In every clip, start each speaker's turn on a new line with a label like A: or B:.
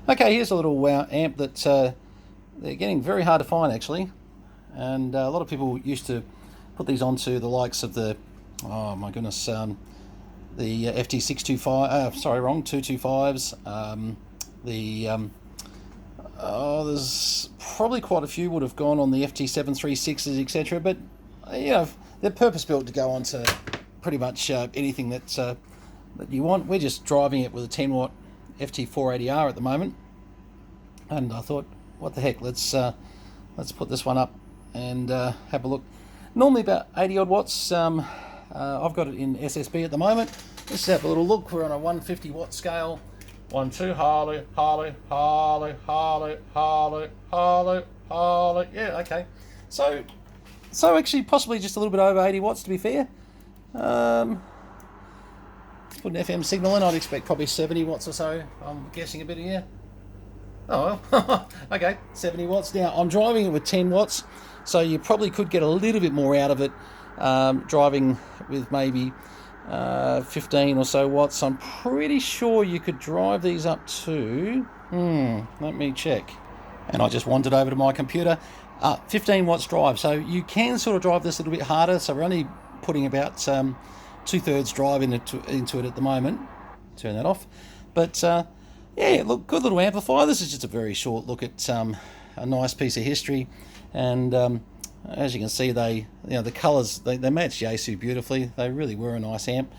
A: Okay, here's a little amp that they're getting very hard to find actually, and a lot of people used to put these onto the likes of the, oh my goodness, the FT625, sorry, wrong, 225s. There's probably quite a few would have gone on the FT736s, etc. But you know, they're purpose built to go onto pretty much anything that you want. We're just driving it with a 10 watt FT480R at the moment, and I thought, what the heck, let's put this one up and have a look. Normally about 80 odd watts. I've got it in SSB at the moment. Let's have a little look. We're on a 150 watt scale. 1, 2, Harley. Yeah, okay. So actually possibly just a little bit over 80 watts to be fair. Let's put an FM signal in. I'd expect probably 70 watts or so. I'm guessing a bit here. Oh well, okay, 70 watts. Now I'm driving it with 10 watts, so you probably could get a little bit more out of it driving with maybe 15 or so watts. I'm pretty sure you could drive these up to, let me check. And I just wandered over to my computer. 15 watts drive, so you can sort of drive this a little bit harder. So we're only putting about 2/3 drive into it at the moment. Turn that off. But yeah, look, good little amplifier. This is just a very short look at a nice piece of history, and as you can see, the colours they match Yaesu beautifully. They really were a nice amp.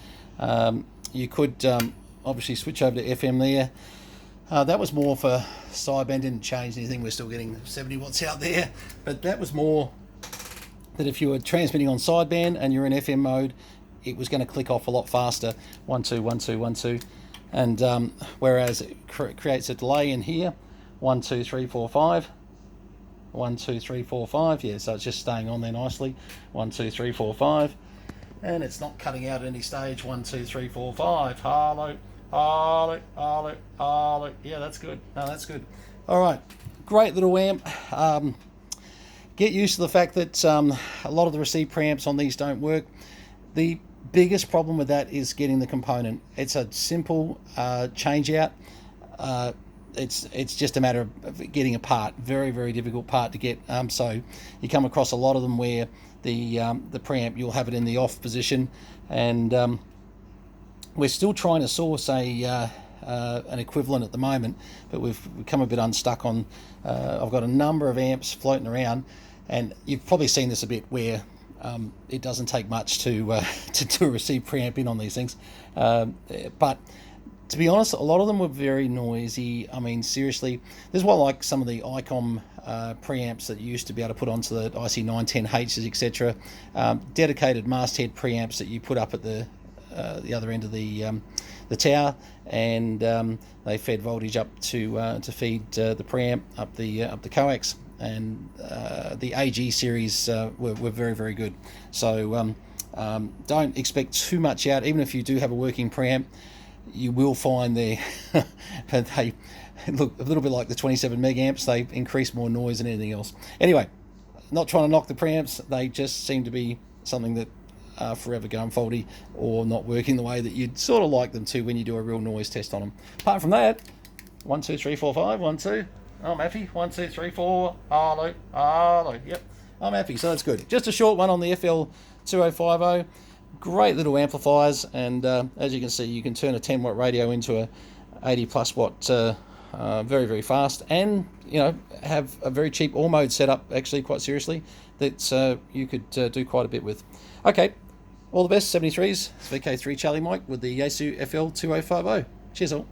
A: You could obviously switch over to FM there. That was more for sideband, didn't change anything. We're still getting 70 watts out there, but that was more that if you were transmitting on sideband and you're in FM mode, it was going to click off a lot faster. 1 2 1 2 1 2, and whereas it creates a delay in here. 1 2 3 4 5. 1 2 3 4 5. Yeah, so it's just staying on there nicely. 1 2 3 4 5, and it's not cutting out at any stage. 1 2 3 4 5. Harlow. Yeah, that's good. No, that's good. All right, great little amp. Get used to the fact that a lot of the receive preamps on these don't work. The biggest problem with that is getting the component. It's a simple change out. It's just a matter of getting a part. Very, very difficult part to get. So you come across a lot of them where the preamp, you'll have it in the off position, and we're still trying to source an equivalent at the moment, but we've become a bit unstuck on. I've got a number of amps floating around, and you've probably seen this a bit where it doesn't take much to do a receive preamp in on these things, but to be honest, a lot of them were very noisy. I mean, seriously, this is what, like some of the ICOM preamps that you used to be able to put onto the IC910Hs, etc. Dedicated masthead preamps that you put up at the other end of the tower, and they fed voltage up to feed the preamp up the coax, and the AG series were very, very good. So don't expect too much out. Even if you do have a working preamp, you will find they look a little bit like the 27 meg amps. They increase more noise than anything else. Anyway, not trying to knock the preamps. They just seem to be something that are forever going faulty or not working the way that you'd sort of like them to when you do a real noise test on them. Apart from that, 1 2 3 4 5. 1 2. I'm happy. 1 2 3 4. Arlo. Yep, I'm happy. So that's good. Just a short one on the FL2050. Great little amplifiers, and as you can see, you can turn a 10 watt radio into a 80 plus watt very, very fast, and have a very cheap all mode setup, actually, quite seriously, that you could do quite a bit with. Okay, all the best, 73s, VK3 Charlie Mike with the Yaesu FL2050. Cheers all.